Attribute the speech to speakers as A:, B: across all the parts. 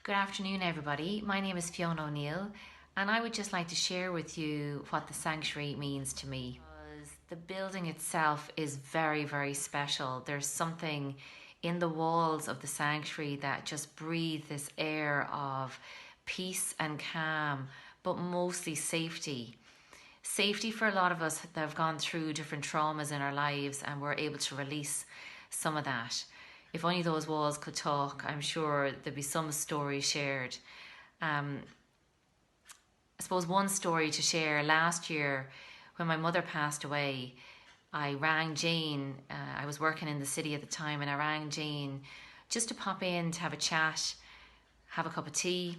A: Good afternoon, everybody. My name is Fiona O'Neill, and I would just like to share with you what the sanctuary means to me. Because the building itself is very, very special. There's something in the walls of the sanctuary that just breathe this air of peace and calm, but mostly safety. Safety for a lot of us that have gone through different traumas in our lives, and we're able to release some of that. If only those walls could talk, I'm sure there'd be some stories shared. I suppose one story to share: last year, when my mother passed away, I rang Jane. I was working in the city at the time, and I rang Jane just to pop in to have a chat, have a cup of tea.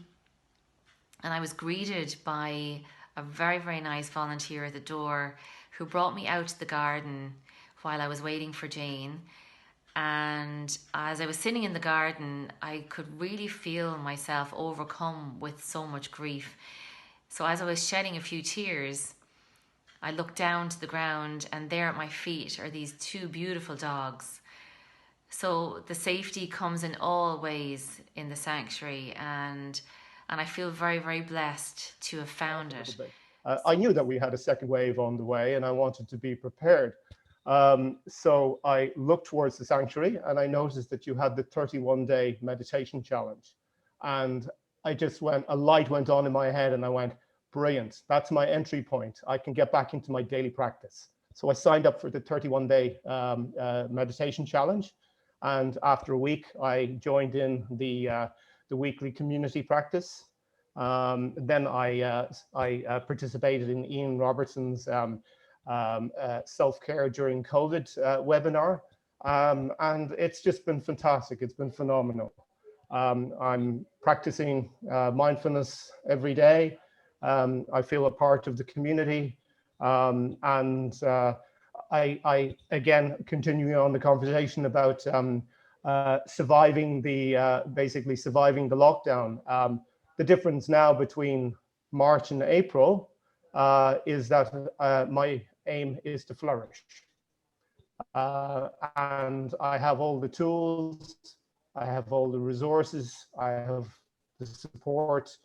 A: And I was greeted by a very, very nice volunteer at the door who brought me out to the garden while I was waiting for Jane. And as I was sitting in the garden, I could really feel myself overcome with so much grief. So as I was shedding a few tears, I looked down to the ground, and there at my feet are these two beautiful dogs. So the safety comes in all ways in the sanctuary, and I feel very, very blessed to have found it.
B: I knew that we had a second wave on the way, and I wanted to be prepared. So I looked towards the sanctuary, and I noticed that you had the 31-day meditation challenge. And I just went, a light went on in my head, and I went, brilliant. That's my entry point. I can get back into my daily practice. So I signed up for the 31-day meditation challenge. And after a week, I joined in the weekly community practice. Then I participated in Ian Robertson's self-care during COVID webinar. And it's just been fantastic. It's been phenomenal. I'm practicing mindfulness every day. I feel a part of the community. And I again, continuing on the conversation about basically surviving the lockdown. The difference now between March and April is that my aim is to flourish. And I have all the tools, I have all the resources, I have the support,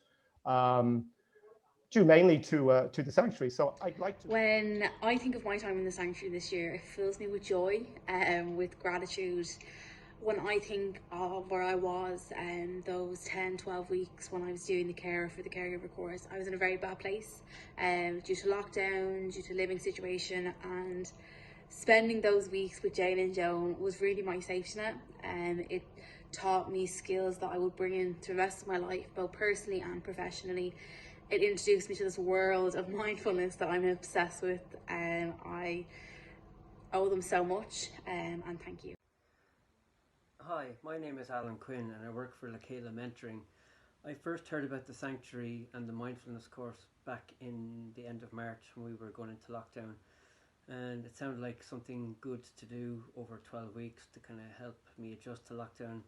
B: due mainly to the sanctuary. So I'd like to.
C: When I think of my time in the sanctuary this year, it fills me with joy and with gratitude. When I think of where I was and those 10, 12 weeks when I was doing the care for the caregiver course, I was in a very bad place due to lockdown, due to living situation, and spending those weeks with Jane and Joan was really my safety net. It taught me skills that I would bring into the rest of my life, both personally and professionally. It introduced me to this world of mindfulness that I'm obsessed with. I owe them so much, and thank you.
D: Hi, my name is Alan Quinn, and I work for Lakela Mentoring. I first heard about the sanctuary and the mindfulness course back in the end of March when we were going into lockdown, and it sounded like something good to do over 12 weeks to kind of help me adjust to lockdown.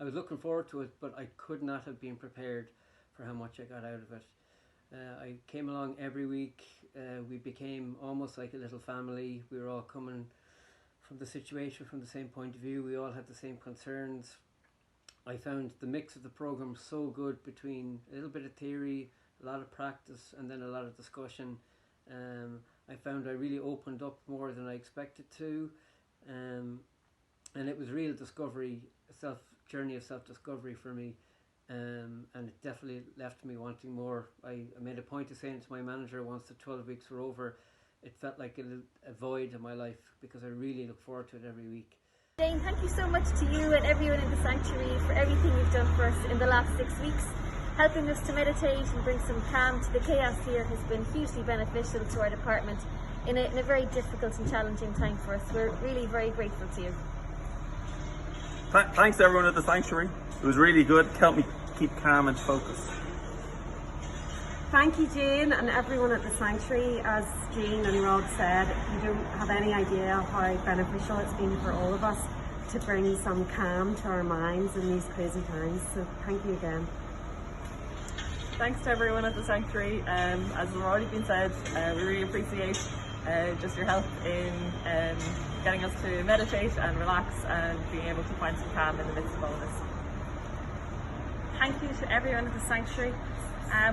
D: I was looking forward to it, but I could not have been prepared for how much I got out of it. I came along every week. We became almost like a little family. We were all coming from the situation from the same point of view. We all had the same concerns. I found the mix of the program so good between a little bit of theory, a lot of practice, and then a lot of discussion. I found I really opened up more than I expected to, and it was real discovery, journey of self-discovery for me. And it definitely left me wanting more. I made a point of saying to my manager once the 12 weeks were over, it felt like a void in my life because I really look forward to it every week.
E: Jane, thank you so much to you and everyone in the sanctuary for everything you've done for us in the last 6 weeks. Helping us to meditate and bring some calm to the chaos here has been hugely beneficial to our department in a very difficult and challenging time for us. We're really very grateful to you.
F: Thanks to everyone at the sanctuary. It was really good. It helped me keep calm and focused.
G: Thank you, Jane, and everyone at the sanctuary. As Jane and Rod said, you don't have any idea how beneficial it's been for all of us to bring some calm to our minds in these crazy times. So thank you again.
H: Thanks to everyone at the sanctuary. As has already been said, we really appreciate just your help in getting us to meditate and relax and being able to find some calm in the midst of all of this.
E: thank you to everyone at the sanctuary.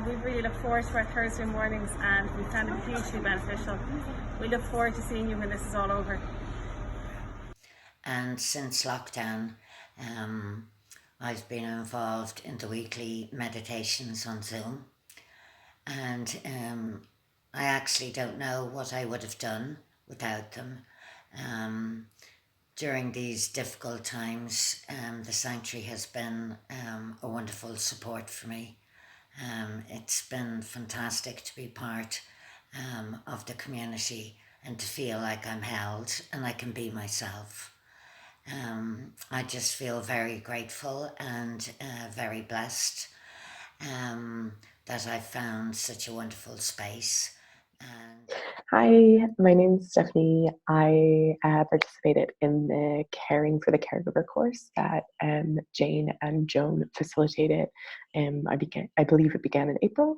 E: We really look forward to our Thursday mornings and we found them hugely beneficial. We look forward to seeing you when this is all over.
A: And since lockdown, I've been involved in the weekly meditations on Zoom. And I actually don't know what I would have done without them. During these difficult times, the sanctuary has been a wonderful support for me. It's been fantastic to be part of the community and to feel like I'm held and I can be myself. I just feel very grateful and very blessed that I've found such a wonderful space.
I: Hi, my name is Stephanie. I participated in the Caring for the Caregiver course that Jane and Joan facilitated. I believe it began in April.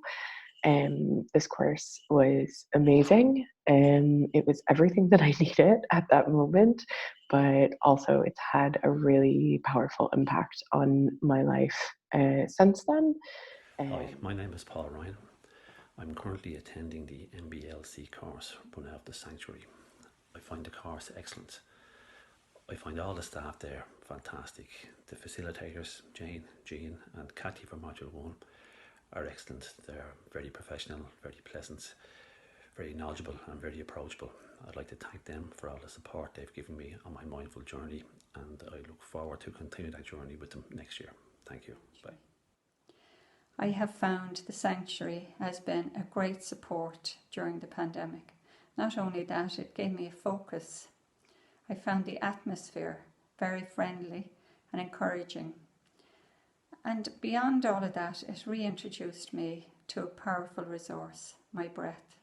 I: This course was amazing. It was everything that I needed at that moment, but also it's had a really powerful impact on my life since then.
J: Hi, my name is Paul Ryan. I'm currently attending the MBLC course run out of the sanctuary. I find the course excellent. I find all the staff there fantastic. The facilitators, Jane, Jean and Kathy from Module 1 are excellent. They're very professional, very pleasant, very knowledgeable and very approachable. I'd like to thank them for all the support they've given me on my mindful journey, and I look forward to continue that journey with them next year. Thank you. Bye.
K: I have found the sanctuary has been a great support during the pandemic. Not only that, it gave me a focus. I found the atmosphere very friendly and encouraging. And beyond all of that, it reintroduced me to a powerful resource, my breath.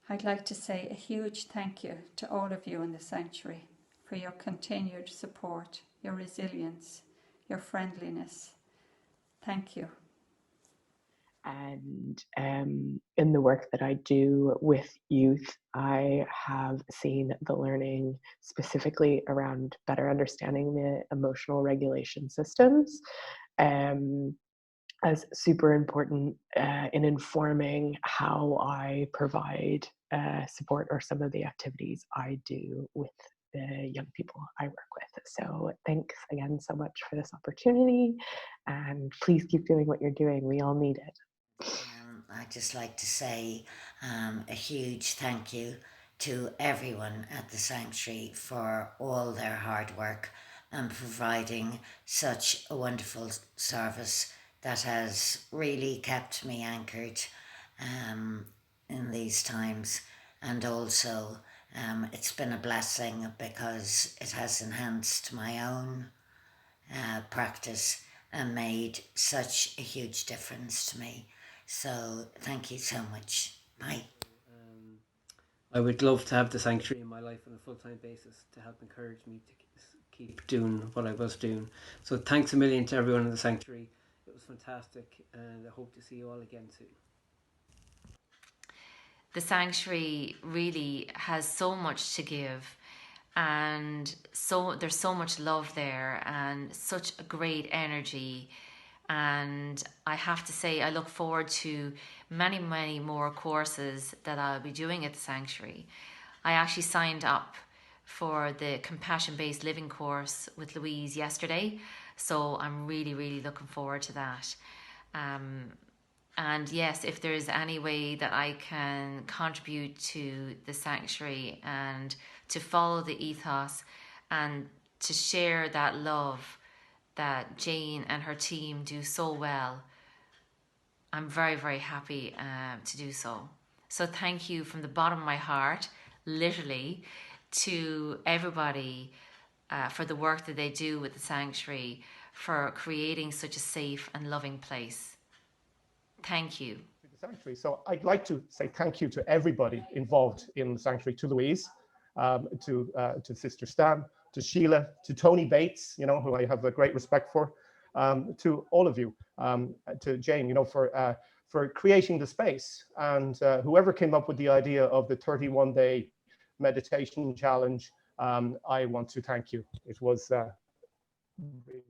K: I'd like to say a huge thank you to all of you in the sanctuary for your continued support, your resilience, your friendliness. Thank you.
I: And in the work that I do with youth, I have seen the learning specifically around better understanding the emotional regulation systems as super important in informing how I provide support or some of the activities I do with the young people I work with. So thanks again so much for this opportunity, and please keep doing what you're doing. We all need it.
A: I'd just like to say a huge thank you to everyone at the sanctuary for all their hard work and providing such a wonderful service that has really kept me anchored in these times. And also it's been a blessing because it has enhanced my own practice and made such a huge difference to me. So thank you so much. Bye.
D: I would love to have the sanctuary in my life on a full-time basis to help encourage me to keep doing what I was doing. So thanks a million to everyone in the sanctuary. It was fantastic, and I hope to see you all again soon.
A: The sanctuary really has so much to give, and so there's so much love there and such a great energy. And I have to say, I look forward to many, many more courses that I'll be doing at the sanctuary. I actually signed up for the compassion-based living course with Louise yesterday, so I'm really, really looking forward to that. And yes, if there's any way that I can contribute to the sanctuary and to follow the ethos and to share that love that Jane and her team do so well, I'm very, very happy to do so. So thank you from the bottom of my heart, literally, to everybody for the work that they do with the sanctuary, for creating such a safe and loving place. Thank you.
B: The sanctuary. So I'd like to say thank you to everybody involved in the sanctuary, to Louise, to Sister Stan, to Sheila, to Tony Bates, who I have a great respect for, to all of you, to Jane, for creating the space, and whoever came up with the idea of the 31-day meditation challenge. I want to thank you. It was really